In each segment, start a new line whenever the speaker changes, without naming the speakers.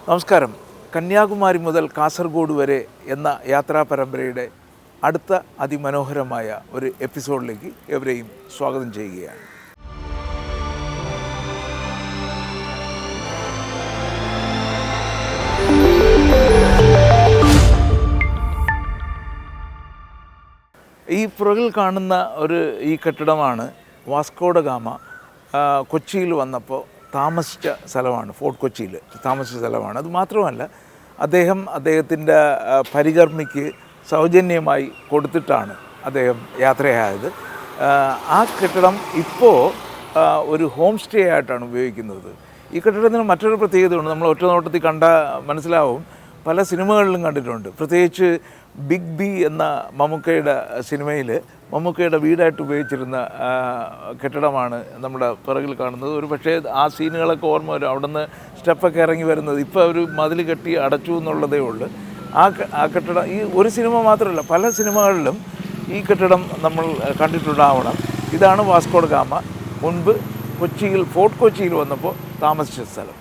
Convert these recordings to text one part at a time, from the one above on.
നമസ്കാരം. കന്യാകുമാരി മുതൽ കാസർഗോഡ് വരെ എന്ന യാത്രാ പരമ്പരയുടെ അടുത്ത അതിമനോഹരമായ ഒരു എപ്പിസോഡിലേക്ക് എവരെയും സ്വാഗതം ചെയ്യുകയാണ്. ഈ പുറകിൽ കാണുന്ന ഈ കെട്ടിടമാണ് വാസ്കോ ഡ ഗാമ കൊച്ചിയിൽ വന്നപ്പോൾ താമസിച്ച സ്ഥലമാണ്. ഫോർട്ട് കൊച്ചിയിൽ താമസിച്ച സ്ഥലമാണ്. അത് മാത്രമല്ല, അദ്ദേഹത്തിൻ്റെ പരികർമ്മിക്ക് സൗജന്യമായി കൊടുത്തിട്ടാണ് അദ്ദേഹം യാത്രയായത്. ആ കെട്ടിടം ഇപ്പോൾ ഒരു ഹോം സ്റ്റേ ആയിട്ടാണ് ഉപയോഗിക്കുന്നത്. ഈ കെട്ടിടത്തിന് മറ്റൊരു പ്രത്യേകതയുണ്ട്. നമ്മൾ ഒറ്റ നോട്ടത്തിൽ മനസ്സിലാവും. പല സിനിമകളിലും കണ്ടിട്ടുണ്ട്. പ്രത്യേകിച്ച് ബിഗ് ബി എന്ന മമ്മൂക്കയുടെ സിനിമയിൽ മമ്മൂക്കയുടെ വീടായിട്ട് ഉപയോഗിച്ചിരുന്ന കെട്ടിടമാണ് നമ്മുടെ പിറകിൽ കാണുന്നത്. ഒരു പക്ഷേ ആ സീനുകളൊക്കെ ഓർമ്മ വരും. അവിടെ നിന്ന് സ്റ്റെപ്പൊക്കെ ഇറങ്ങി വരുന്നത്. ഇപ്പോൾ ഒരു മതിൽ കെട്ടി അടച്ചു എന്നുള്ളതേ ഉള്ളൂ. ആ കെട്ടിടം ഈ ഒരു സിനിമ മാത്രമല്ല, പല സിനിമകളിലും ഈ കെട്ടിടം നമ്മൾ കണ്ടിട്ടുണ്ടാവണം. ഇതാണ് വാസ്കോ ഡ ഗാമ മുൻപ് ഫോർട്ട് കൊച്ചിയിൽ വന്നപ്പോൾ താമസിച്ച സ്ഥലം.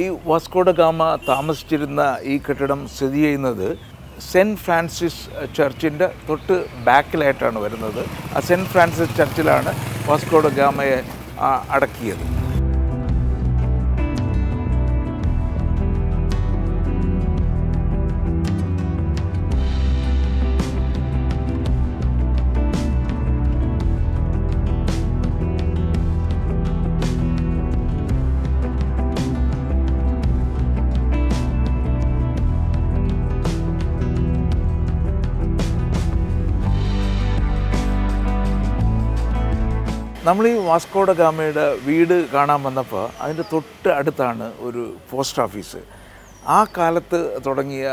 ഈ വാസ്കോ ഡ ഗാമ താമസിച്ചിരുന്ന ഈ കെട്ടിടം സ്ഥിതി ചെയ്യുന്നത് സെൻറ്റ് ഫ്രാൻസിസ് ചർച്ചിൻ്റെ തൊട്ട് ബാക്കിലായിട്ടാണ് വരുന്നത്. ആ സെൻറ്റ് ഫ്രാൻസിസ് ചർച്ചിലാണ് വാസ്കോ ഡ ഗാമയെ അടക്കിയത്. നമ്മൾ ഈ വാസ്കോ ഡ ഗാമയുടെ വീട് കാണാൻ വന്നപ്പോൾ അതിൻ്റെ തൊട്ട് അടുത്താണ് ഒരു പോസ്റ്റ് ഓഫീസ്. ആ കാലത്ത് തുടങ്ങിയ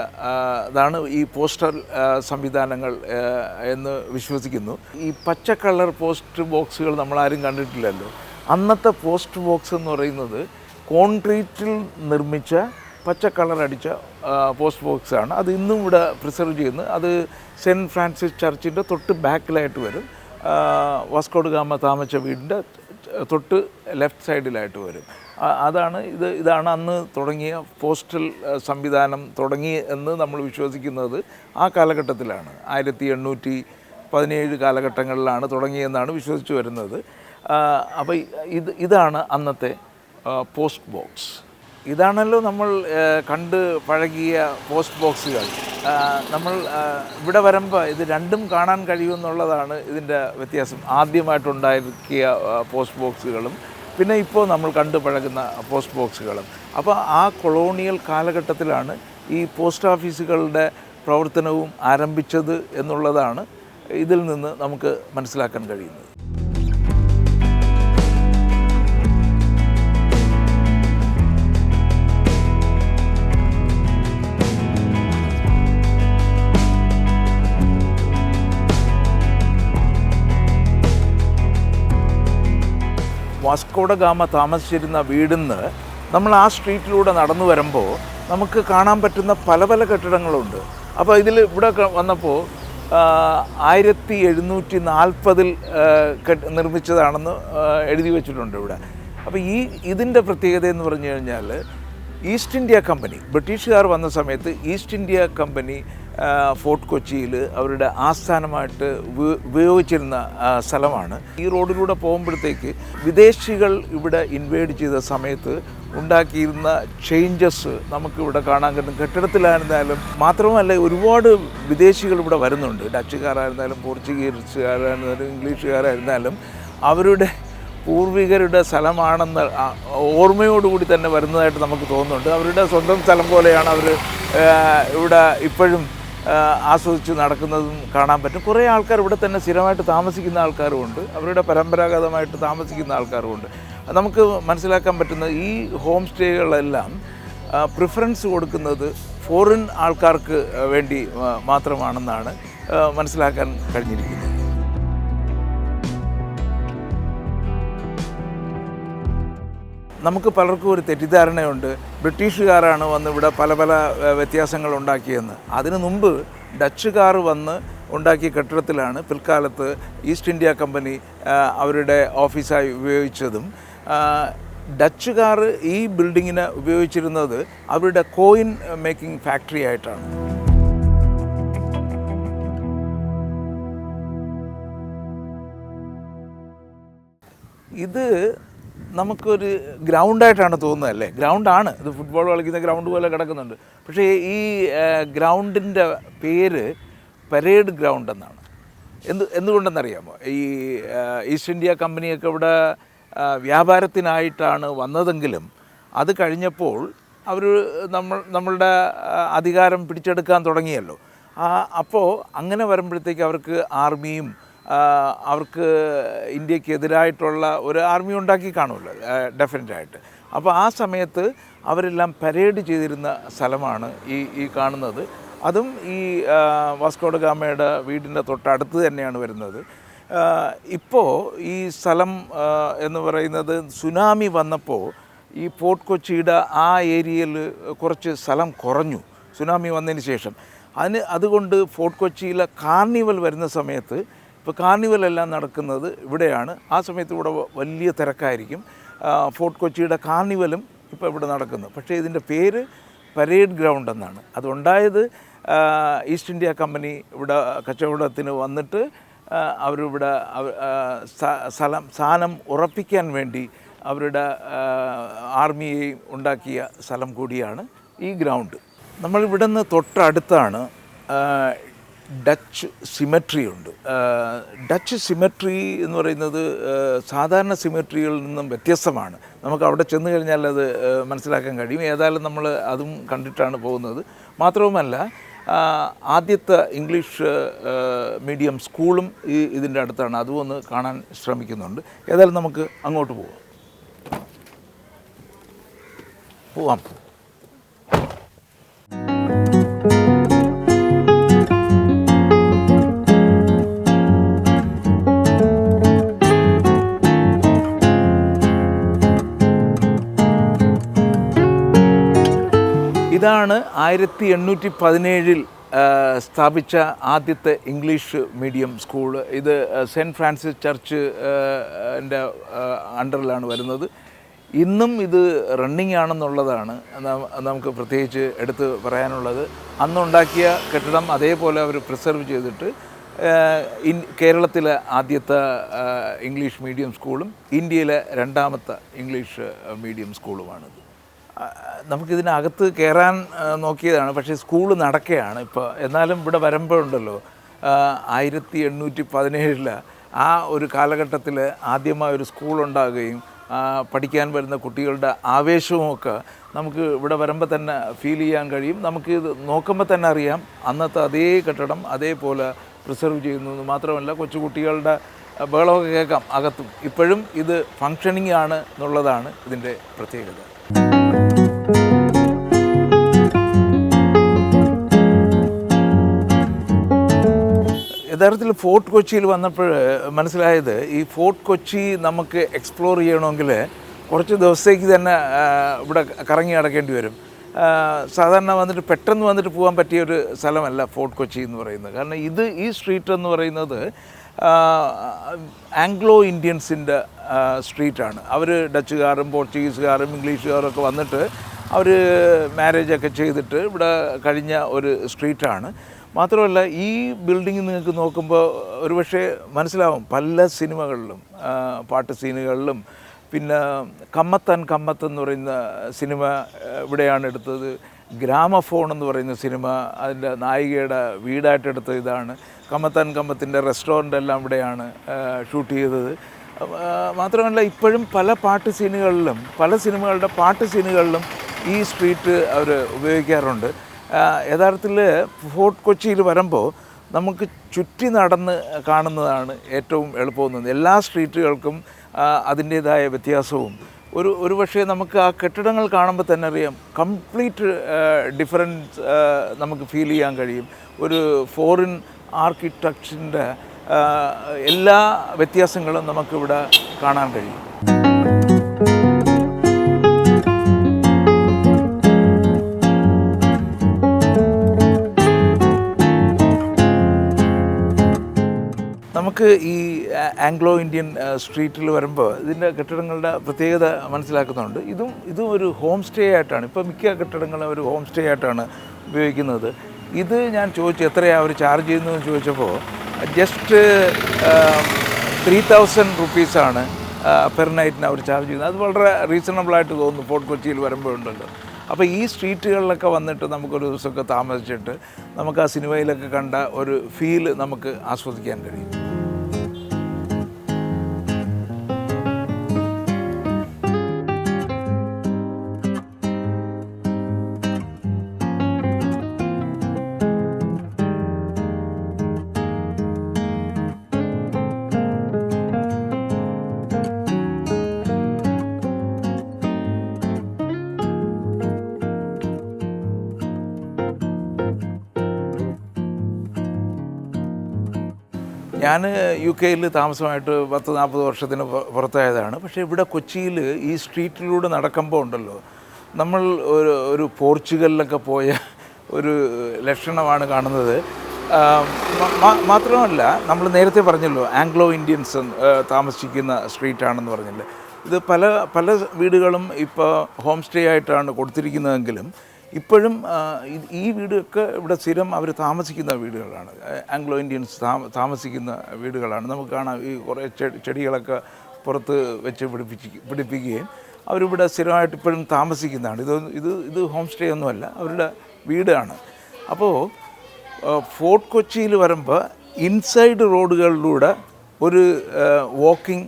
ഇതാണ് ഈ പോസ്റ്റൽ സംവിധാനങ്ങൾ എന്ന് വിശ്വസിക്കുന്നു. ഈ പച്ച കളർ പോസ്റ്റ് ബോക്സുകൾ നമ്മളാരും കണ്ടിട്ടില്ലല്ലോ. അന്നത്തെ പോസ്റ്റ് ബോക്സ് എന്ന് പറയുന്നത് കോൺക്രീറ്റിൽ നിർമ്മിച്ച പച്ച കളർ അടിച്ച പോസ്റ്റ് ബോക്സാണ്. അത് ഇന്നും ഇവിടെ പ്രിസർവ് ചെയ്യുന്നത്. അത് സെൻറ്റ് ഫ്രാൻസിസ് ചർച്ചിൻ്റെ തൊട്ട് ബാക്കിലായിട്ട് വരും. വാസ്കോ ഡ ഗാമ താമസിച്ച വീടിൻ്റെ തൊട്ട് ലെഫ്റ്റ് സൈഡിലായിട്ട് വരും. ഇതാണ് അന്ന് തുടങ്ങിയ പോസ്റ്റൽ സംവിധാനം എന്ന് നമ്മൾ വിശ്വസിക്കുന്നത് ആ കാലഘട്ടത്തിലാണ്. 1817 കാലഘട്ടങ്ങളിലാണ് തുടങ്ങിയെന്നാണ് വിശ്വസിച്ച് വരുന്നത്. അപ്പോൾ ഇതാണ് അന്നത്തെ പോസ്റ്റ് ബോക്സ്. ഇതാണല്ലോ നമ്മൾ കണ്ട് പഴകിയ പോസ്റ്റ് ബോക്സുകൾ. നമ്മൾ ഇവിടെ വരുമ്പോൾ ഇത് രണ്ടും കാണാൻ കഴിയുമെന്നുള്ളതാണ് ഇതിൻ്റെ വ്യത്യാസം. ആദ്യമായിട്ടുണ്ടാക്കിയ പോസ്റ്റ് ബോക്സുകളും പിന്നെ ഇപ്പോൾ നമ്മൾ കണ്ടു പഴകുന്ന പോസ്റ്റ് ബോക്സുകളും. അപ്പോൾ ആ കൊളോണിയൽ കാലഘട്ടത്തിലാണ് ഈ പോസ്റ്റ് ഓഫീസുകളുടെ പ്രവർത്തനവും ആരംഭിച്ചത് എന്നുള്ളതാണ് ഇതിൽ നിന്ന് നമുക്ക് മനസ്സിലാക്കാൻ കഴിയുന്നത്. വാസ്കോ ഡ ഗാമ താമസിച്ചിരുന്ന വീടിന്ന് നമ്മൾ ആ സ്ട്രീറ്റിലൂടെ നടന്നു വരുമ്പോൾ നമുക്ക് കാണാൻ പറ്റുന്ന പല പല കെട്ടിടങ്ങളുണ്ട്. അപ്പോൾ ഇവിടെ വന്നപ്പോൾ 1740 നിർമ്മിച്ചതാണെന്ന് എഴുതി വച്ചിട്ടുണ്ട് ഇവിടെ. അപ്പോൾ ഇതിൻ്റെ പ്രത്യേകത എന്ന് പറഞ്ഞു കഴിഞ്ഞാൽ ഈസ്റ്റ് ഇന്ത്യ കമ്പനി, ബ്രിട്ടീഷുകാർ വന്ന സമയത്ത് ഈസ്റ്റ് ഇന്ത്യ കമ്പനി ഫോർട്ട് കൊച്ചിയിൽ അവരുടെ ആസ്ഥാനമായിട്ട് ഉപയോഗിച്ചിരുന്ന സ്ഥലമാണ്. ഈ റോഡിലൂടെ പോകുമ്പോഴത്തേക്ക് വിദേശികൾ ഇവിടെ ഇൻവേഡ് ചെയ്ത സമയത്ത് ഉണ്ടാക്കിയിരുന്ന ചേഞ്ചസ് നമുക്കിവിടെ കാണാൻ കഴിയും. കെട്ടിടത്തിലായിരുന്നാലും മാത്രമല്ല, ഒരുപാട് വിദേശികൾ ഇവിടെ വരുന്നുണ്ട്. ഡച്ചുകാരായിരുന്നാലും പോർച്ചുഗീസുകാരായിരുന്നാലും ഇംഗ്ലീഷുകാരായിരുന്നാലും അവരുടെ പൂർവികരുടെ സ്ഥലമാണെന്ന് ഓർമ്മയോടുകൂടി തന്നെ വരുന്നതായിട്ട് നമുക്ക് തോന്നുന്നുണ്ട്. അവരുടെ സ്വന്തം സ്ഥലം പോലെയാണ് അവർ ഇവിടെ ഇപ്പോഴും ആസ്വദിച്ച് നടക്കുന്നതും കാണാൻ പറ്റും. കുറേ ആൾക്കാർ ഇവിടെ തന്നെ സ്ഥിരമായിട്ട് താമസിക്കുന്ന ആൾക്കാരുമുണ്ട്. അവരുടെ പരമ്പരാഗതമായിട്ട് താമസിക്കുന്ന ആൾക്കാരുമുണ്ട്. നമുക്ക് മനസ്സിലാക്കാൻ പറ്റുന്ന ഈ ഹോം സ്റ്റേകളെല്ലാം പ്രിഫറൻസ് കൊടുക്കുന്നത് ഫോറിൻ ആൾക്കാർക്ക് വേണ്ടി മാത്രമാണെന്നാണ് മനസ്സിലാക്കാൻ കഴിഞ്ഞിരിക്കുന്നത്. നമുക്ക് പലർക്കും ഒരു തെറ്റിദ്ധാരണയുണ്ട്, ബ്രിട്ടീഷുകാരാണ് വന്ന് ഇവിടെ പല പല വ്യത്യാസങ്ങൾ ഉണ്ടാക്കിയെന്ന്. അതിനു മുമ്പ് ഡച്ചുകാർ വന്ന് ഉണ്ടാക്കിയ കെട്ടിടത്തിലാണ് പിൽക്കാലത്ത് ഈസ്റ്റ് ഇന്ത്യ കമ്പനി അവരുടെ ഓഫീസായി ഉപയോഗിച്ചതും. ഡച്ചുകാർ ഈ ബിൽഡിങ്ങിന് ഉപയോഗിച്ചിരുന്നത് അവരുടെ കോയിൻ മേക്കിംഗ് ഫാക്ടറി ആയിട്ടാണ്. ഇത് നമുക്കൊരു ഗ്രൗണ്ടായിട്ടാണ് തോന്നുന്നത്, അല്ലേ? ഗ്രൗണ്ടാണ്, ഇത് ഫുട്ബോൾ കളിക്കുന്ന ഗ്രൗണ്ട് പോലെ കിടക്കുന്നുണ്ട്. പക്ഷേ ഈ ഗ്രൗണ്ടിൻ്റെ പേര് പരേഡ് ഗ്രൗണ്ട് എന്നാണ്. എന്തുകൊണ്ടെന്നറിയാമോ? ഈ ഈസ്റ്റ് ഇന്ത്യ കമ്പനിയൊക്കെ ഇവിടെ വ്യാപാരത്തിനായിട്ടാണ് വന്നതെങ്കിലും അത് കഴിഞ്ഞപ്പോൾ അവർ നമ്മളുടെ അധികാരം പിടിച്ചെടുക്കാൻ തുടങ്ങിയല്ലോ. അപ്പോൾ അങ്ങനെ വരുമ്പോഴത്തേക്ക് അവർക്ക് ആർമിയും അവർക്ക് ഇന്ത്യക്കെതിരായിട്ടുള്ള ഒരു ആർമി ഉണ്ടാക്കി കാണുമല്ലോ ഡെഫിനറ്റായിട്ട്. അപ്പോൾ ആ സമയത്ത് അവരെല്ലാം പരേഡ് ചെയ്തിരുന്ന സ്ഥലമാണ് ഈ കാണുന്നത്. അതും ഈ വാസ്കോ ഡ ഗാമയുടെ വീടിൻ്റെ തൊട്ടടുത്ത് തന്നെയാണ് വരുന്നത്. ഇപ്പോൾ ഈ സ്ഥലം എന്ന് പറയുന്നത് സുനാമി വന്നപ്പോൾ ഈ ഫോർട്ട് കൊച്ചിയുടെ ആ ഏരിയയിൽ കുറച്ച് സ്ഥലം കുറഞ്ഞു സുനാമി വന്നതിന് ശേഷം. അതുകൊണ്ട് ഫോർട്ട് കൊച്ചിയിലെ കാർണിവൽ വരുന്ന സമയത്ത്, ഇപ്പോൾ കാർണിവലെല്ലാം നടക്കുന്നത് ഇവിടെയാണ്. ആ സമയത്ത് ഇവിടെ വലിയ തിരക്കായിരിക്കും. ഫോർട്ട് കൊച്ചിയുടെ കാർണിവലും ഇപ്പോൾ ഇവിടെ നടക്കുന്നു. പക്ഷേ ഇതിൻ്റെ പേര് പരേഡ് ഗ്രൗണ്ട് എന്നാണ്. അതുണ്ടായത് ഈസ്റ്റ് ഇന്ത്യ കമ്പനി ഇവിടെ കച്ചവടത്തിന് വന്നിട്ട് അവരിവിടെ സ്ഥാനം ഉറപ്പിക്കാൻ വേണ്ടി അവരുടെ ആർമിയെ ഉണ്ടാക്കിയ സ്ഥലം കൂടിയാണ് ഈ ഗ്രൗണ്ട്. നമ്മളിവിടെ നിന്ന് തൊട്ടടുത്താണ് ഡച്ച് സിമെട്രി ഉണ്ട്. ഡച്ച് സിമെട്രി എന്ന് പറയുന്നത് സാധാരണ സിമെട്രികളിൽ നിന്നും വ്യത്യസ്തമാണ്. നമുക്ക് അവിടെ ചെന്ന് കഴിഞ്ഞാൽ അത് മനസ്സിലാക്കാൻ കഴിയും. ഏതായാലും നമ്മൾ അതും കണ്ടിട്ടാണ് പോകുന്നത്. മാത്രവുമല്ല, ആദ്യത്തെ ഇംഗ്ലീഷ് മീഡിയം സ്കൂളും ഇതിൻ്റെ അടുത്താണ്. അതും ഒന്ന് കാണാൻ ശ്രമിക്കുന്നുണ്ട്. ഏതായാലും നമുക്ക് അങ്ങോട്ട് പോവാം. ഇതാണ് 1817 സ്ഥാപിച്ച ആദ്യത്തെ ഇംഗ്ലീഷ് മീഡിയം സ്കൂൾ. ഇത് സെൻറ്റ് ഫ്രാൻസിസ് ചർച്ച് ൻ്റെ അണ്ടറിലാണ് വരുന്നത്. ഇന്നും ഇത് റണ്ണിങ് ആണെന്നുള്ളതാണ് നമുക്ക് പ്രത്യേകിച്ച് എടുത്ത് പറയാനുള്ളത്. അന്നുണ്ടാക്കിയ കെട്ടിടം അതേപോലെ അവർ പ്രിസർവ് ചെയ്തിട്ട് കേരളത്തിലെ ആദ്യത്തെ ഇംഗ്ലീഷ് മീഡിയം സ്കൂളും ഇന്ത്യയിലെ രണ്ടാമത്തെ ഇംഗ്ലീഷ് മീഡിയം സ്കൂളുമാണിത്. നമുക്കിതിനകത്ത് കയറാൻ നോക്കിയതാണ്, പക്ഷേ സ്കൂൾ നടക്കുകയാണ് ഇപ്പോൾ. എന്നാലും ഇവിടെ വരുമ്പോഴുണ്ടല്ലോ 1817 ആ ഒരു കാലഘട്ടത്തിൽ ആദ്യമായി ഒരു സ്കൂളുണ്ടാകുകയും പഠിക്കാൻ വരുന്ന കുട്ടികളുടെ ആവേശവുമൊക്കെ നമുക്ക് ഇവിടെ വരുമ്പോൾ തന്നെ ഫീൽ ചെയ്യാൻ കഴിയും. നമുക്കിത് നോക്കുമ്പോൾ തന്നെ അറിയാം അന്നത്തെ അതേ കെട്ടിടം അതേപോലെ പ്രിസർവ് ചെയ്യുന്നു. മാത്രമല്ല കൊച്ചുകുട്ടികളുടെ ബഹളമൊക്കെ കേൾക്കാം അകത്തും. ഇപ്പോഴും ഇത് ഫങ്ഷനിങ് ആണ് എന്നുള്ളതാണ് ഇതിൻ്റെ പ്രത്യേകത. യഥാർത്ഥത്തിൽ ഫോർട്ട് കൊച്ചിയിൽ വന്നപ്പോൾ മനസ്സിലായത്, ഈ ഫോർട്ട് കൊച്ചി നമുക്ക് എക്സ്പ്ലോർ ചെയ്യണമെങ്കിൽ കുറച്ച് ദിവസത്തേക്ക് തന്നെ ഇവിടെ കറങ്ങി നടക്കേണ്ടി വരും. സാധാരണ വന്നിട്ട് പെട്ടെന്ന് വന്നിട്ട് പോകാൻ പറ്റിയൊരു സ്ഥലമല്ല ഫോർട്ട് കൊച്ചി എന്ന് പറയുന്നത്. കാരണം ഈ സ്ട്രീറ്റ് എന്ന് പറയുന്നത് ആംഗ്ലോ ഇന്ത്യൻസിൻ്റെ സ്ട്രീറ്റാണ്. അവർ ഡച്ചുകാരും പോർച്ചുഗീസുകാരും ഇംഗ്ലീഷുകാരും ഒക്കെ വന്നിട്ട് അവർ മാരേജൊക്കെ ചെയ്തിട്ട് ഇവിടെ കഴിഞ്ഞ ഒരു സ്ട്രീറ്റാണ്. മാത്രമല്ല, ഈ ബിൽഡിങ് നിങ്ങൾക്ക് നോക്കുമ്പോൾ ഒരുപക്ഷെ മനസ്സിലാവും പല സിനിമകളിലും പാട്ട് സീനുകളിലും. പിന്നെ കമ്മത്താൻ കമ്മത്ത് എന്ന് പറയുന്ന സിനിമ ഇവിടെയാണ് എടുത്തത്. ഗ്രാമഫോൺ എന്ന് പറയുന്ന സിനിമ അതിൻ്റെ നായികയുടെ വീടായിട്ട് എടുത്ത ഇതാണ്. കമ്മത്താൻ കമ്മത്തിൻ്റെ റെസ്റ്റോറൻ്റ് എല്ലാം ഇവിടെയാണ് ഷൂട്ട് ചെയ്തത്. മാത്രമല്ല, ഇപ്പോഴും പല പാട്ട് സീനുകളിലും പല സിനിമകളുടെ പാട്ട് സീനുകളിലും ഈ സ്ട്രീറ്റ് അവർ ഉപയോഗിക്കാറുണ്ട്. യഥാർത്ഥത്തിൽ ഫോർട്ട് കൊച്ചിയിൽ വരുമ്പോൾ നമുക്ക് ചുറ്റി നടന്ന് കാണുന്നതാണ് ഏറ്റവും എളുപ്പമെന്നത്. എല്ലാ സ്ട്രീറ്റുകൾക്കും അതിൻ്റേതായ വ്യത്യാസവും ഒരു പക്ഷേ നമുക്ക് ആ കെട്ടിടങ്ങൾ കാണുമ്പോൾ തന്നെ അറിയാം കംപ്ലീറ്റ് ഡിഫറൻസ് നമുക്ക് ഫീൽ ചെയ്യാൻ കഴിയും. ഒരു ഫോറിൻ ആർക്കിടെക്ചറിൻ്റെ എല്ലാ വ്യത്യാസങ്ങളും നമുക്കിവിടെ കാണാൻ കഴിയും. നമുക്ക് ഈ ആംഗ്ലോ ഇന്ത്യൻ സ്ട്രീറ്റിൽ വരുമ്പോൾ ഇതിൻ്റെ കെട്ടിടങ്ങളുടെ പ്രത്യേകത മനസ്സിലാക്കുന്നുണ്ട്. ഇതും ഒരു ഹോം സ്റ്റേ ആയിട്ടാണ്, ഇപ്പോൾ മിക്ക കെട്ടിടങ്ങളും ഒരു ഹോം സ്റ്റേ ആയിട്ടാണ് ഉപയോഗിക്കുന്നത്. ഇത് ഞാൻ ചോദിച്ചു എത്രയാണ് അവർ ചാർജ് ചെയ്യുന്നതെന്ന് ചോദിച്ചപ്പോൾ ജസ്റ്റ് 3000 റുപ്പീസാണ് പെർ നൈറ്റിന് അവർ ചാർജ് ചെയ്യുന്നത്. അത് വളരെ റീസണബിളായിട്ട് തോന്നുന്നു ഫോർട്ട് കൊച്ചിയിൽ വരുമ്പോഴുണ്ടല്ലോ. അപ്പോൾ ഈ സ്ട്രീറ്റുകളിലൊക്കെ വന്നിട്ട് നമുക്കൊരു ദിവസമൊക്കെ താമസിച്ചിട്ട് നമുക്ക് ആ സിനിമയിലൊക്കെ കണ്ട ഒരു ഫീല് നമുക്ക് ആസ്വദിക്കാൻ കഴിയും. ഞാൻ UK താമസമായിട്ട് 10-40 വർഷത്തിന് പുറത്തായതാണ്. പക്ഷേ ഇവിടെ കൊച്ചിയിൽ ഈ സ്ട്രീറ്റിലൂടെ നടക്കുമ്പോൾ ഉണ്ടല്ലോ, നമ്മൾ ഒരു പോർച്ചുഗലിലൊക്കെ പോയ ഒരു ലക്ഷണമാണ് കാണുന്നത്. മാത്രമല്ല, നമ്മൾ നേരത്തെ പറഞ്ഞല്ലോ ആംഗ്ലോ ഇന്ത്യൻസ് താമസിക്കുന്ന സ്ട്രീറ്റാണെന്ന് പറഞ്ഞില്ലേ. ഇത് പല വീടുകളും ഇപ്പോൾ ഹോം സ്റ്റേ ആയിട്ടാണ് കൊടുത്തിരിക്കുന്നതെങ്കിലും ഇപ്പോഴും ഈ വീടൊക്കെ ഇവിടെ സ്ഥിരം അവർ താമസിക്കുന്ന വീടുകളാണ്. ആംഗ്ലോ ഇന്ത്യൻസ് താമസിക്കുന്ന വീടുകളാണ്. നമുക്ക് കാണാം ഈ കുറേ ചെടികളൊക്കെ പുറത്ത് വെച്ച് പിടിപ്പിക്കുകയും അവരിവിടെ സ്ഥിരമായിട്ട് ഇപ്പോഴും താമസിക്കുന്നതാണ്. ഇത് ഹോം സ്റ്റേ ഒന്നുമല്ല, അവരുടെ വീടാണ്. അപ്പോൾ ഫോർട്ട് കൊച്ചിയിൽ വരുമ്പോൾ ഇൻസൈഡ് റോഡുകളിലൂടെ ഒരു വാക്കിംഗ്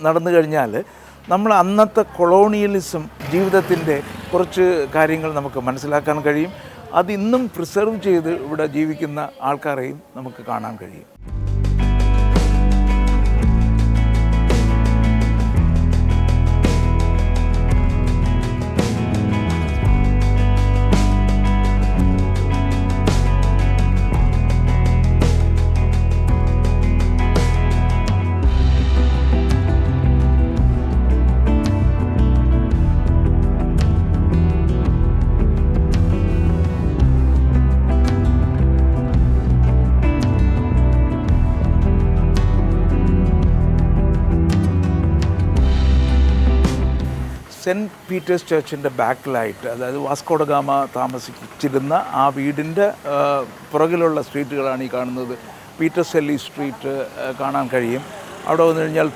നടന്നു കഴിഞ്ഞാൽ നമ്മൾ അന്നത്തെ കൊളോണിയലിസം ജീവിതത്തിൻ്റെ കുറച്ച് കാര്യങ്ങൾ നമുക്ക് മനസ്സിലാക്കാൻ കഴിയും. അതിന്നും പ്രിസർവ് ചെയ്ത് ഇവിടെ ജീവിക്കുന്ന ആൾക്കാരെയും നമുക്ക് കാണാൻ കഴിയും. സെൻറ്റ് പീറ്റേഴ്സ് ചർച്ചിൻ്റെ ബാക്കിലായിട്ട്, അതായത് വാസ്കോ ഡ ഗാമ താമസിച്ചിരുന്ന ആ വീടിൻ്റെ പുറകിലുള്ള സ്ട്രീറ്റുകളാണ് ഈ കാണുന്നത്. പീറ്റേഴ്സ് എല്ലി സ്ട്രീറ്റ് കാണാൻ കഴിയും. അവിടെ വന്നു കഴിഞ്ഞാൽ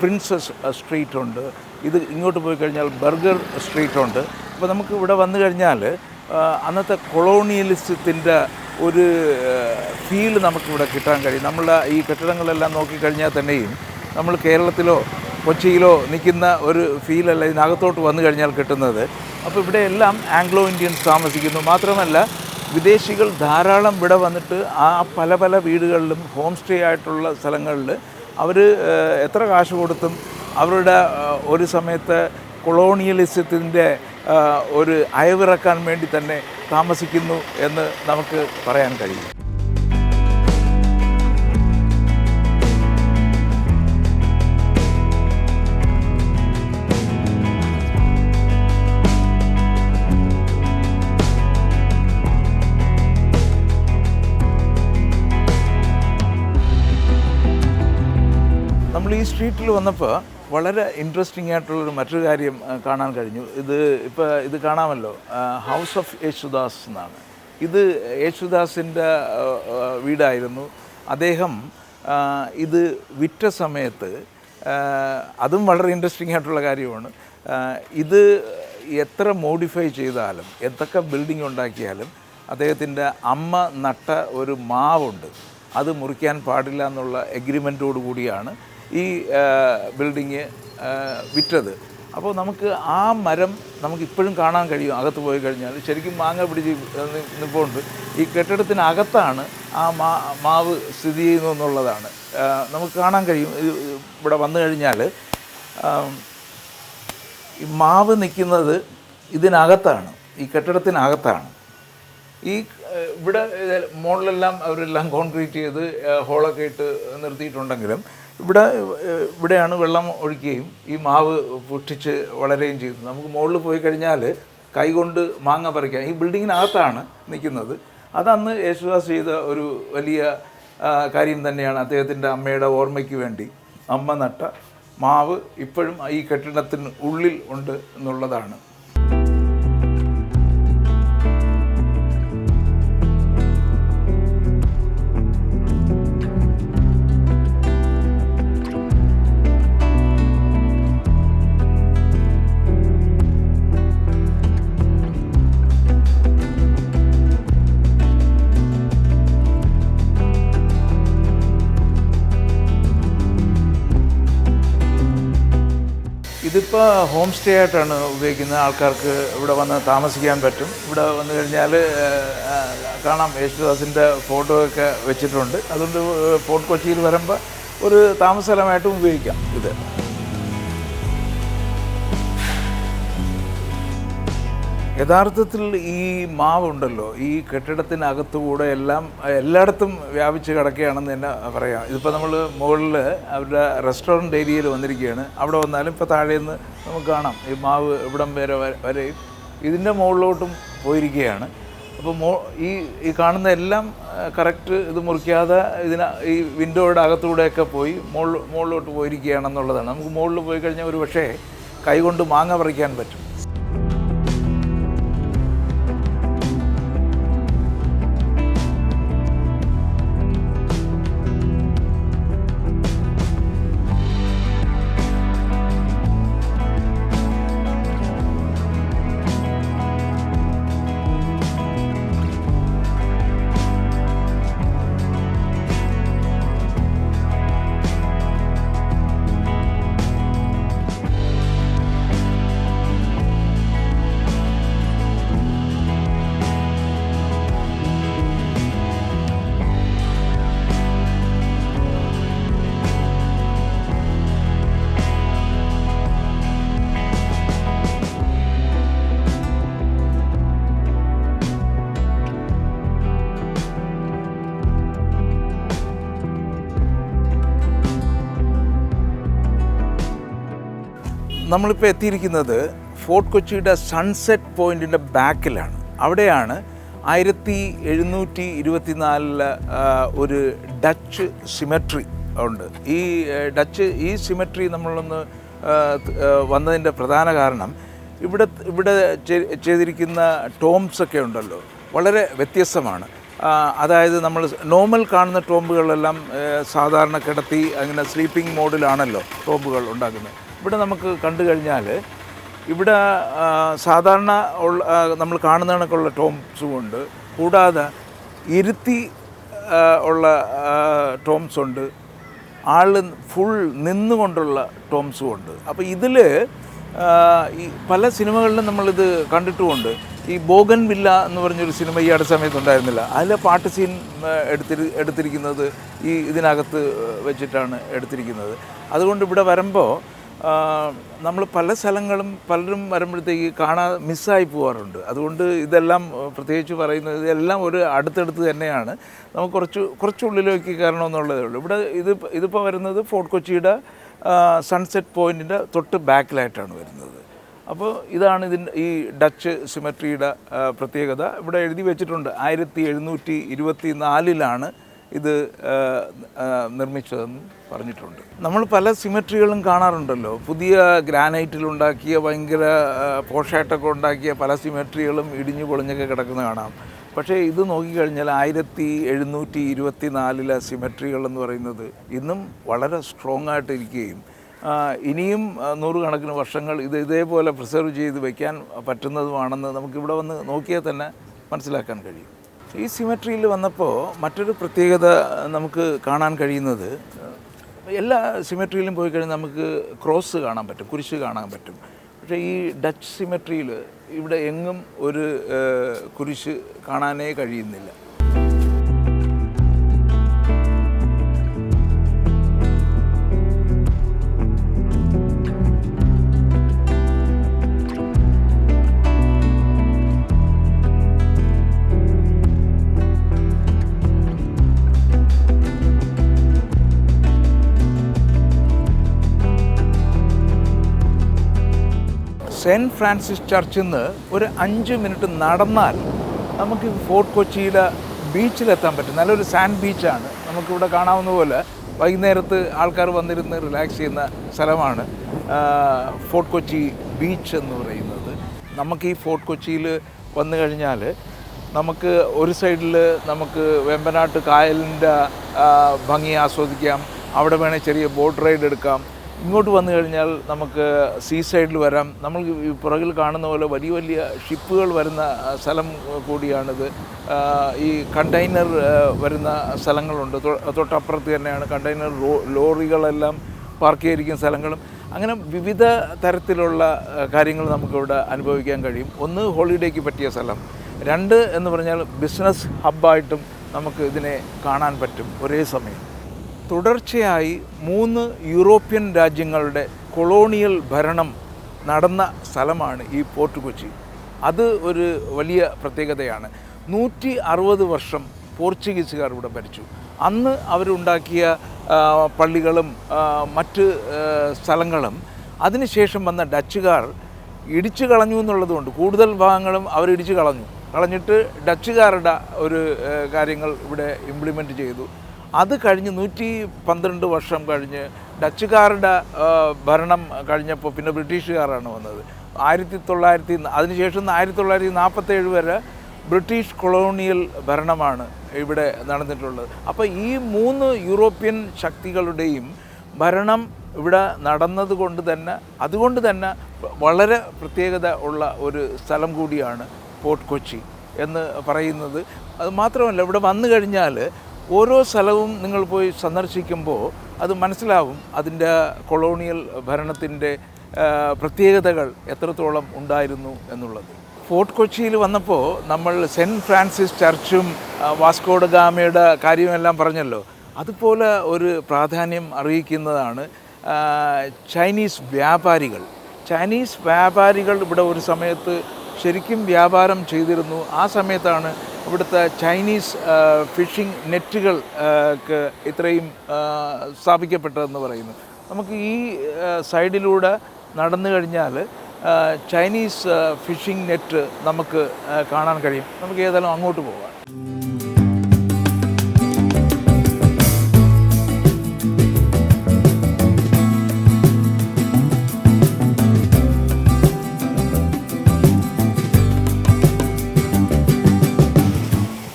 പ്രിൻസസ് സ്ട്രീറ്റ് ഉണ്ട്. ഇത് ഇങ്ങോട്ട് പോയി കഴിഞ്ഞാൽ ബർഗർ സ്ട്രീറ്റ് ഉണ്ട്. അപ്പോൾ നമുക്ക് ഇവിടെ വന്നു കഴിഞ്ഞാൽ അന്നത്തെ കൊളോണിയലിസത്തിൻ്റെ ഒരു ഫീൽ നമുക്കിവിടെ കിട്ടാൻ കഴിയും. നമ്മളുടെ ഈ കെട്ടിടങ്ങളെല്ലാം നോക്കിക്കഴിഞ്ഞാൽ തന്നെയും നമ്മൾ കേരളത്തിലോ കൊച്ചിയിലോ നിൽക്കുന്ന ഒരു ഫീലല്ല ഇതിനകത്തോട്ട് വന്നു കഴിഞ്ഞാൽ കിട്ടുന്നത്. അപ്പോൾ ഇവിടെ എല്ലാം ആംഗ്ലോ ഇന്ത്യൻസ് താമസിക്കുന്നു. മാത്രമല്ല, വിദേശികൾ ധാരാളം ഇവിടെ വന്നിട്ട് ആ പല വീടുകളിലും ഹോം സ്റ്റേ ആയിട്ടുള്ള സ്ഥലങ്ങളിൽ അവർ എത്ര കാശ് കൊടുത്തും അവരുടെ ഒരു സമയത്ത് കൊളോണിയലിസത്തിൻ്റെ ഒരു അയവിറക്കാൻ വേണ്ടി തന്നെ താമസിക്കുന്നു എന്ന് നമുക്ക് പറയാൻ കഴിയും. നമ്മൾ ഈ സ്ട്രീറ്റിൽ വന്നപ്പോൾ വളരെ ഇൻട്രസ്റ്റിംഗ് ആയിട്ടുള്ളൊരു മറ്റൊരു കാര്യം കാണാൻ കഴിഞ്ഞു. ഇത് കാണാമല്ലോ, ഹൗസ് ഓഫ് യേശുദാസ് എന്നാണ്. ഇത് യേശുദാസിൻ്റെ വീടായിരുന്നു. അദ്ദേഹം ഇത് വിറ്റ സമയത്ത്, അതും വളരെ ഇൻട്രസ്റ്റിംഗ് ആയിട്ടുള്ള കാര്യമാണ്, ഇത് എത്ര മോഡിഫൈ ചെയ്താലും എന്തൊക്കെ ബിൽഡിംഗ് ഉണ്ടാക്കിയാലും അദ്ദേഹത്തിൻ്റെ അമ്മ നട്ട ഒരു മാവുണ്ട്, അത് മുറിക്കാൻ പാടില്ല എന്നുള്ള എഗ്രിമെൻറ്റോടു കൂടിയാണ് ഈ ബിൽഡിങ് വിറ്റത്. അപ്പോൾ നമുക്ക് ആ മരം നമുക്കിപ്പോഴും കാണാൻ കഴിയും. അകത്ത് പോയി കഴിഞ്ഞാൽ ശരിക്കും മാങ്ങ പിടിച്ച് നിൽപ്പുണ്ട്. ഈ കെട്ടിടത്തിനകത്താണ് ആ മാവ് സ്ഥിതി ചെയ്യുന്നു എന്നുള്ളതാണ് നമുക്ക് കാണാൻ കഴിയും. ഇവിടെ വന്നു കഴിഞ്ഞാൽ ഈ മാവ് നിൽക്കുന്നത് ഇതിനകത്താണ്, ഈ കെട്ടിടത്തിനകത്താണ്. ഈ ഇവിടെ മോളിലെല്ലാം അവരെല്ലാം കോൺക്രീറ്റ് ചെയ്ത് ഹോളൊക്കെ ഇട്ട് നിർത്തിയിട്ടുണ്ടെങ്കിലും ഇവിടെയാണ് വെള്ളം ഒഴിക്കുകയും ഈ മാവ് പുഷ്ടിച്ച് വളരുകയും ചെയ്യുന്നത്. നമുക്ക് മുകളിൽ പോയി കഴിഞ്ഞാൽ കൈകൊണ്ട് മാങ്ങ പറിക്കാം. ഈ ബിൽഡിങ്ങിനകത്താണ് നിൽക്കുന്നത്. അതന്ന് യേശുദാസ് ചെയ്ത ഒരു വലിയ കാര്യം തന്നെയാണ്. അദ്ദേഹത്തിൻ്റെ അമ്മയുടെ ഓർമ്മയ്ക്ക് വേണ്ടി അമ്മ നട്ട മാവ് ഇപ്പോഴും ഈ കെട്ടിടത്തിന് ഉള്ളിൽ ഉണ്ട് എന്നുള്ളതാണ്. ഇതിപ്പോൾ ഹോം സ്റ്റേ ആയിട്ടാണ് ഉപയോഗിക്കുന്നത്. ആൾക്കാർക്ക് ഇവിടെ വന്ന് താമസിക്കാൻ പറ്റും. ഇവിടെ വന്നു കഴിഞ്ഞാൽ കാണാം, യേശുദാസിൻ്റെ ഫോട്ടോ ഒക്കെ വെച്ചിട്ടുണ്ട്. അതുകൊണ്ട് ഫോർട്ട് കൊച്ചിയിൽ വരുമ്പോൾ ഒരു താമസ സ്ഥലമായിട്ടും ഉപയോഗിക്കാം ഇത്. യഥാർത്ഥത്തിൽ ഈ മാവുണ്ടല്ലോ ഈ കെട്ടിടത്തിനകത്തുകൂടെ എല്ലായിടത്തും വ്യാപിച്ച് കിടക്കുകയാണെന്ന് തന്നെ പറയാം. ഇതിപ്പോൾ നമ്മൾ മുകളിൽ അവരുടെ റെസ്റ്റോറൻറ്റ് ഏരിയയിൽ വന്നിരിക്കുകയാണ്. അവിടെ വന്നാലും ഇപ്പോൾ താഴെ നിന്ന് നമുക്ക് കാണാം ഈ മാവ് ഇവിടം വരെയും ഇതിൻ്റെ മുകളിലോട്ടും പോയിരിക്കുകയാണ്. അപ്പോൾ ഈ കാണുന്ന എല്ലാം കറക്റ്റ് ഇത് മുറിക്കാതെ ഈ വിൻഡോയുടെ അകത്തൂടെയൊക്കെ പോയി മുകളിലോട്ട് പോയിരിക്കുകയാണെന്നുള്ളതാണ്. നമുക്ക് മുകളിൽ പോയി കഴിഞ്ഞാൽ ഒരു പക്ഷേ കൈകൊണ്ട് മാങ്ങ പറിക്കാൻ പറ്റും. നമ്മളിപ്പോൾ എത്തിയിരിക്കുന്നത് ഫോർട്ട് കൊച്ചിയുടെ സൺസെറ്റ് പോയിൻറ്റിൻ്റെ ബാക്കിലാണ്. അവിടെയാണ് 1724 ഒരു ഡച്ച് സിമെട്രി ഉണ്ട്. ഈ സിമെട്രി നമ്മളൊന്ന് വന്നതിൻ്റെ പ്രധാന കാരണം ഇവിടെ ചെയ്തിരിക്കുന്ന ടോംസൊക്കെ ഉണ്ടല്ലോ വളരെ വ്യത്യസ്തമാണ്. അതായത് നമ്മൾ നോർമൽ കാണുന്ന ടോംബുകളെല്ലാം സാധാരണ കിടത്തി അങ്ങനെ സ്ലീപ്പിംഗ് മോഡിലാണല്ലോ ടോംബുകൾ ഉണ്ടാക്കുന്നത്. ഇവിടെ നമുക്ക് കണ്ടു കഴിഞ്ഞാൽ ഇവിടെ സാധാരണ നമ്മൾ കാണുന്ന കണക്കുള്ള ടോംസും ഉണ്ട്, കൂടാതെ ഇരുത്തി ഉള്ള ടോംസ് ഉണ്ട്, ഫുൾ നിന്നുകൊണ്ടുള്ള ടോംസും ഉണ്ട്. അപ്പോൾ ഇതിൽ ഈ പല സിനിമകളിലും നമ്മളിത് കണ്ടിട്ടുമുണ്ട്. ഈ ബോഗൻ വില്ല എന്ന് പറഞ്ഞൊരു സിനിമ ഈ അടുത്ത സമയത്ത് ഉണ്ടായിരുന്നില്ല, അതിലെ പാട്ട് സീൻ എടുത്തിരിക്കുന്നത് ഇതിനകത്ത് വെച്ചിട്ടാണ് എടുത്തിരിക്കുന്നത്. അതുകൊണ്ട് ഇവിടെ വരുമ്പോൾ നമ്മൾ പല സ്ഥലങ്ങളും പലരും വരുമ്പോഴത്തേക്ക് മിസ്സായി പോകാറുണ്ട്. അതുകൊണ്ട് ഇതെല്ലാം പ്രത്യേകിച്ച് പറയുന്നത് ഇതെല്ലാം ഒരു അടുത്തടുത്ത് തന്നെയാണ്. നമുക്ക് കുറച്ചുള്ളിലേക്ക് കയറണമെന്നുള്ളതേ ഉള്ളൂ. ഇതിപ്പോൾ വരുന്നത് ഫോർട്ട് കൊച്ചിയുടെ സൺസെറ്റ് പോയിൻറ്റിൻ്റെ തൊട്ട് ബാക്കിലായിട്ടാണ് വരുന്നത്. അപ്പോൾ ഇതാണ് ഈ ഡച്ച് സിമെട്രിയുടെ പ്രത്യേകത. ഇവിടെ എഴുതി വെച്ചിട്ടുണ്ട് 1724 ഇത് നിർമ്മിച്ചതെന്ന് പറഞ്ഞിട്ടുണ്ട്. നമ്മൾ പല സിമെട്രികളും കാണാറുണ്ടല്ലോ, പുതിയ ഗ്രാനൈറ്റിലുണ്ടാക്കിയ ഭയങ്കര പോഷായിട്ടൊക്കെ ഉണ്ടാക്കിയ പല സിമെട്രികളും ഇടിഞ്ഞു പൊളിഞ്ഞൊക്കെ കിടക്കുന്ന കാണാം. പക്ഷേ ഇത് നോക്കിക്കഴിഞ്ഞാൽ 1724 സിമെട്രികൾ എന്ന് പറയുന്നത് ഇന്നും വളരെ സ്ട്രോങ് ആയിട്ടിരിക്കുകയും ഇനിയും 100 കണക്കിന് വർഷങ്ങൾ ഇതേപോലെ പ്രിസർവ് ചെയ്ത് വയ്ക്കാൻ പറ്റുന്നതുമാണെന്ന് നമുക്കിവിടെ വന്ന് നോക്കിയാൽ തന്നെ മനസ്സിലാക്കാൻ കഴിയും. ഈ സിമെട്രിയിൽ വന്നപ്പോൾ മറ്റൊരു പ്രത്യേകത നമുക്ക് കാണാൻ കഴിയുന്നത്, എല്ലാ സിമെട്രിയിലും പോയി കഴിഞ്ഞാൽ നമുക്ക് ക്രോസ് കാണാൻ പറ്റും, കുരിശ് കാണാൻ പറ്റും. പക്ഷേ ഈ ഡച്ച് സിമെട്രിയിൽ ഇവിടെ എങ്ങും ഒരു കുരിശ് കാണാനേ കഴിയുന്നില്ല. സെൻറ്റ് ഫ്രാൻസിസ് ചർച്ചിൽ നിന്ന് ഒരു 5 മിനിറ്റ് നടന്നാൽ നമുക്ക് ഫോർട്ട് കൊച്ചിയുടെ ബീച്ചിലെത്താൻ പറ്റും. നല്ലൊരു സാൻഡ് ബീച്ചാണ്. നമുക്കിവിടെ കാണാവുന്ന പോലെ വൈകുന്നേരത്ത് ആൾക്കാർ വന്നിരുന്ന് റിലാക്സ് ചെയ്യുന്ന സ്ഥലമാണ് ഫോർട്ട് കൊച്ചി ബീച്ച് എന്ന് പറയുന്നത്. നമുക്ക് ഈ ഫോർട്ട് കൊച്ചിയിൽ വന്നു കഴിഞ്ഞാൽ നമുക്ക് ഒരു സൈഡിൽ നമുക്ക് വെമ്പനാട്ട് കായലിൻ്റെ ഭംഗി ആസ്വദിക്കാം. അവിടെ വേണേൽ ചെറിയ ബോട്ട് റൈഡ് എടുക്കാം. ഇങ്ങോട്ട് വന്നു കഴിഞ്ഞാൽ നമുക്ക് സീ സൈഡിൽ വരാം. നമ്മൾ ഈ പുറകിൽ കാണുന്ന പോലെ വലിയ വലിയ ഷിപ്പുകൾ വരുന്ന സ്ഥലം കൂടിയാണിത്. ഈ കണ്ടെയ്നർ വരുന്ന സ്ഥലങ്ങളുണ്ട്. തൊട്ടപ്പുറത്ത് തന്നെയാണ് കണ്ടെയ്നർ ലോറികളെല്ലാം പാർക്ക് ചെയ്തിരിക്കുന്ന സ്ഥലങ്ങളും. അങ്ങനെ വിവിധ തരത്തിലുള്ള കാര്യങ്ങൾ നമുക്കിവിടെ അനുഭവിക്കാൻ കഴിയും. ഒന്ന്, ഹോളിഡേക്ക് പറ്റിയ സ്ഥലം. രണ്ട് എന്ന് പറഞ്ഞാൽ ബിസിനസ് ഹബ്ബായിട്ടും നമുക്ക് ഇതിനെ കാണാൻ പറ്റും ഒരേ സമയം. തുടർച്ചയായി 3 യൂറോപ്യൻ രാജ്യങ്ങളുടെ കൊളോണിയൽ ഭരണം നടന്ന സ്ഥലമാണ് ഈ ഫോർട്ട് കൊച്ചി. അത് ഒരു വലിയ പ്രത്യേകതയാണ്. 160 വർഷം പോർച്ചുഗീസുകാർ ഇവിടെ ഭരിച്ചു. അന്ന് അവരുണ്ടാക്കിയ പള്ളികളും മറ്റ് സ്ഥലങ്ങളും അതിനുശേഷം വന്ന ഡച്ചുകാർ ഇടിച്ചു കളഞ്ഞു എന്നുള്ളതുകൊണ്ട് കൂടുതൽ ഭാഗങ്ങളും അവരിടിച്ചു കളഞ്ഞിട്ട് ഡച്ചുകാരുടെ ഒരു കാര്യങ്ങൾ ഇവിടെ ഇംപ്ലിമെൻറ്റ് ചെയ്തു. അത് കഴിഞ്ഞ് 112 വർഷം കഴിഞ്ഞ് ഡച്ചുകാരുടെ ഭരണം കഴിഞ്ഞപ്പോൾ പിന്നെ ബ്രിട്ടീഷുകാരാണ് വന്നത്. അതിനുശേഷം 1947 വരെ ബ്രിട്ടീഷ് കൊളോണിയൽ ഭരണമാണ് ഇവിടെ നടന്നിട്ടുള്ളത്. അപ്പോൾ ഈ 3 യൂറോപ്യൻ ശക്തികളുടെയും ഭരണം ഇവിടെ അതുകൊണ്ട് തന്നെ വളരെ പ്രത്യേകത ഉള്ള ഒരു സ്ഥലം കൂടിയാണ് ഫോർട്ട് കൊച്ചി എന്ന് പറയുന്നത്. അത് മാത്രമല്ല, ഇവിടെ വന്നു കഴിഞ്ഞാൽ ഓരോ സ്ഥലവും നിങ്ങൾ പോയി സന്ദർശിക്കുമ്പോൾ അത് മനസ്സിലാവും അതിൻ്റെ കൊളോണിയൽ ഭരണത്തിൻ്റെ പ്രത്യേകതകൾ എത്രത്തോളം ഉണ്ടായിരുന്നു എന്നുള്ളത്. ഫോർട്ട് കൊച്ചിയിൽ വന്നപ്പോൾ നമ്മൾ സെൻറ്റ് ഫ്രാൻസിസ് ചർച്ചും വാസ്കോഡ ഗാമയുടെ കാര്യമെല്ലാം പറഞ്ഞല്ലോ. അതുപോലെ ഒരു പ്രാധാന്യം അറിയിക്കുന്നതാണ് ചൈനീസ് വ്യാപാരികൾ ഇവിടെ ഒരു സമയത്ത് ശരിക്കും വ്യാപാരം ചെയ്തിരുന്നു. ആ സമയത്താണ് ഇവിടുത്തെ ചൈനീസ് ഫിഷിംഗ് നെറ്റുകൾ ഇത്രയും സ്ഥാപിക്കപ്പെട്ടതെന്ന് പറയുന്നു. നമുക്ക് ഈ സൈഡിലൂടെ നടന്നു കഴിഞ്ഞാൽ ചൈനീസ് ഫിഷിംഗ് നെറ്റ് നമുക്ക് കാണാൻ കഴിയും. നമുക്ക് ഏതായാലും അങ്ങോട്ട് പോകാം.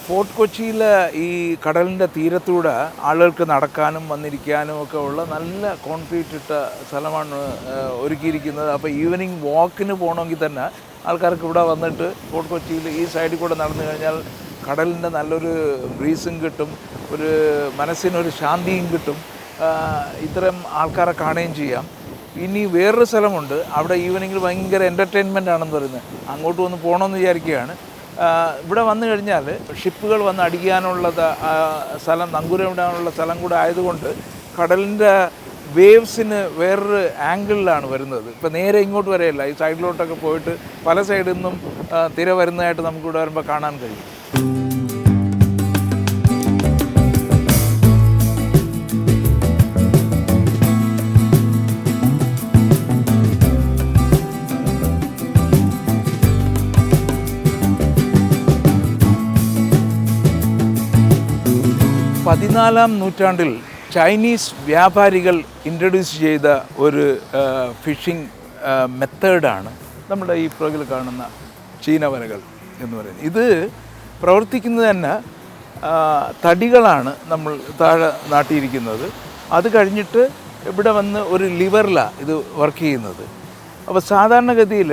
ഫോർട്ട് കൊച്ചിയിൽ ഈ കടലിൻ്റെ തീരത്തൂടെ ആളുകൾക്ക് നടക്കാനും വന്നിരിക്കാനും ഒക്കെ ഉള്ള നല്ല കോൺക്രീറ്റ് ഇട്ട സ്ഥലമാണ് ഒരുക്കിയിരിക്കുന്നത്. അപ്പോൾ ഈവനിങ് വാക്കിന് പോകണമെങ്കിൽ തന്നെ ആൾക്കാർക്ക് ഇവിടെ വന്നിട്ട് ഫോർട്ട് കൊച്ചിയിൽ ഈ സൈഡിൽ കൂടെ നടന്നു കഴിഞ്ഞാൽ കടലിൻ്റെ നല്ലൊരു ബ്രീസും കിട്ടും, ഒരു മനസ്സിനൊരു ശാന്തിയും കിട്ടും. ഇത്തരം ആൾക്കാരെ കാണുകയും ചെയ്യാം. ഇനി വേറൊരു സ്ഥലമുണ്ട്, അവിടെ ഈവനിങ്ങിൽ ഭയങ്കര എൻ്റർടൈൻമെൻ്റ് ആണെന്ന് പറയുന്നത്. അങ്ങോട്ട് വന്ന് പോകണമെന്ന് വിചാരിക്കുകയാണ്. ഇവിടെ വന്നു കഴിഞ്ഞാൽ ഷിപ്പുകൾ വന്ന് അടിക്കാനുള്ള സ്ഥലം, നങ്കൂരമിടാനുള്ള സ്ഥലം കൂടെ ആയതുകൊണ്ട് കടലിൻ്റെ വേവ്സിന് വേറൊരു ആംഗിളിലാണ് വരുന്നത്. ഇപ്പോൾ നേരെ ഇങ്ങോട്ട് വരെയല്ല, ഈ സൈഡിലോട്ടൊക്കെ പോയിട്ട് പല സൈഡിൽ നിന്നും തിര വരുന്നതായിട്ട് നമുക്കിവിടെ വരുമ്പോൾ കാണാൻ കഴിയും. പതിനാലാം നൂറ്റാണ്ടിൽ ചൈനീസ് വ്യാപാരികൾ ഇൻട്രൊഡ്യൂസ് ചെയ്ത ഒരു ഫിഷിംഗ് മെത്തേഡാണ് നമ്മുടെ ഈ പുറകിൽ കാണുന്ന ചീനവലകൾ എന്ന് പറയുന്നത്. ഇത് പ്രവർത്തിക്കുന്നത് തന്നെ തടികളാണ് നമ്മൾ താഴെ നാട്ടിയിരിക്കുന്നത്. അത് കഴിഞ്ഞിട്ട് ഇവിടെ വന്ന് ഒരു ലിവറിലാണ് ഇത് വർക്ക് ചെയ്യുന്നത്. അപ്പോൾ സാധാരണഗതിയിൽ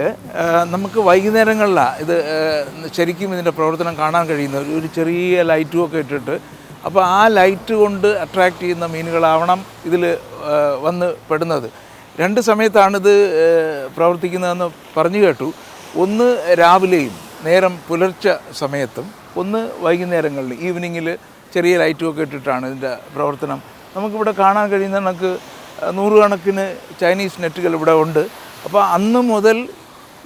നമുക്ക് വൈകുന്നേരങ്ങളിലാണ് ഇത് ശരിക്കും ഇതിൻ്റെ പ്രവർത്തനം കാണാൻ കഴിയുന്നത്. ഒരു ചെറിയ ലൈറ്റും ഒക്കെ ഇട്ടിട്ട്, അപ്പോൾ ആ ലൈറ്റ് കൊണ്ട് അട്രാക്റ്റ് ചെയ്യുന്ന മീനുകളാവണം ഇതിൽ വന്ന് പെടുന്നത്. 2 സമയത്താണിത് പ്രവർത്തിക്കുന്നതെന്ന് പറഞ്ഞു കേട്ടു. ഒന്ന് രാവിലെയും നേരം പുലർച്ചെ സമയത്തും, ഒന്ന് വൈകുന്നേരങ്ങളിൽ ഈവനിങ്ങിൽ ചെറിയ ലൈറ്റും ഒക്കെ ഇട്ടിട്ടാണ് ഇതിൻ്റെ പ്രവർത്തനം. നമുക്കിവിടെ കാണാൻ കഴിയുന്ന കണക്ക് 100 കണക്കിന് ചൈനീസ് നെറ്റുകൾ ഇവിടെ ഉണ്ട്. അപ്പോൾ അന്ന് മുതൽ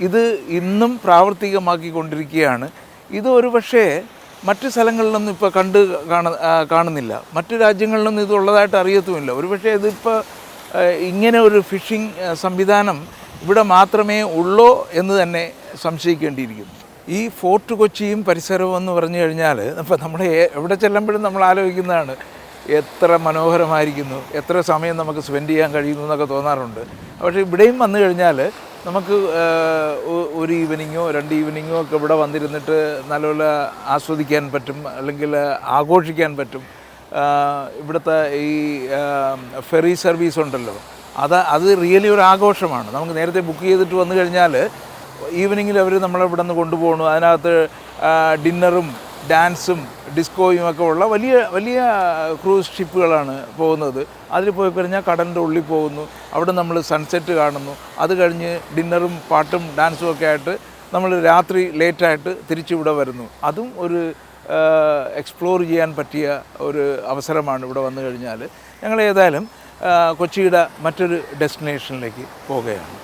ഇത് ഇന്നും പ്രാവർത്തികമാക്കിക്കൊണ്ടിരിക്കുകയാണ്. ഇത് ഒരു പക്ഷേ മറ്റ് സ്ഥലങ്ങളിലൊന്നും ഇപ്പോൾ കാണുന്നില്ല. മറ്റ് രാജ്യങ്ങളിലൊന്നും ഇതുള്ളതായിട്ട് അറിയത്തുമില്ല. ഒരുപക്ഷെ ഇതിപ്പോൾ ഇങ്ങനെ ഒരു ഫിഷിംഗ് സംവിധാനം ഇവിടെ മാത്രമേ ഉള്ളൂ എന്ന് തന്നെ സംശയിക്കേണ്ടിയിരിക്കുന്നു. ഈ ഫോർട്ട് കൊച്ചിയും പരിസരവും എന്ന് പറഞ്ഞു കഴിഞ്ഞാൽ അപ്പോൾ നമ്മൾ എവിടെ ചെല്ലുമ്പോഴും നമ്മൾ ആലോചിക്കുന്നതാണ് എത്ര മനോഹരമായിരിക്കുന്നു, എത്ര സമയം നമുക്ക് സ്പെൻഡ് ചെയ്യാൻ കഴിയുന്നു എന്നൊക്കെ തോന്നാറുണ്ട്. പക്ഷേ ഇവിടെയും വന്നു കഴിഞ്ഞാൽ നമുക്ക് ഒരു ഈവനിങ്ങോ 2 ഈവനിങ്ങോ ഒക്കെ ഇവിടെ വന്നിരുന്നിട്ട് നല്ലപോലെ ആസ്വദിക്കാൻ പറ്റും, അല്ലെങ്കിൽ ആഘോഷിക്കാൻ പറ്റും. ഇവിടുത്തെ ഈ ഫെറി സർവീസ് ഉണ്ടല്ലോ, അത് റിയലി ഒരു ആഘോഷമാണ്. നമുക്ക് നേരത്തെ ബുക്ക് ചെയ്തിട്ട് വന്നു കഴിഞ്ഞാൽ ഈവനിങ്ങിൽ അവർ നമ്മളെ ഇവിടെ നിന്ന് കൊണ്ടുപോകണു. അതിനകത്ത് ഡിന്നറും ഡാൻസും ഡിസ്കോയും ഒക്കെ ഉള്ള വലിയ വലിയ ക്രൂസ് ഷിപ്പുകളാണ് പോകുന്നത്. അതിൽ പോയി കഴിഞ്ഞാൽ കടലിൻ്റെ ഉള്ളിൽ പോകുന്നു, അവിടെ നമ്മൾ സൺസെറ്റ് കാണുന്നു. അത് കഴിഞ്ഞ് ഡിന്നറും പാട്ടും ഡാൻസും ഒക്കെ ആയിട്ട് നമ്മൾ രാത്രി ലേറ്റായിട്ട് തിരിച്ചിവിടെ വരുന്നു. അതും ഒരു എക്സ്പ്ലോർ ചെയ്യാൻ പറ്റിയ ഒരു അവസരമാണ് ഇവിടെ വന്നു കഴിഞ്ഞാൽ. ഞങ്ങൾ ഏതായാലും കൊച്ചിയുടെ മറ്റൊരു ഡെസ്റ്റിനേഷനിലേക്ക് പോവുകയാണ്.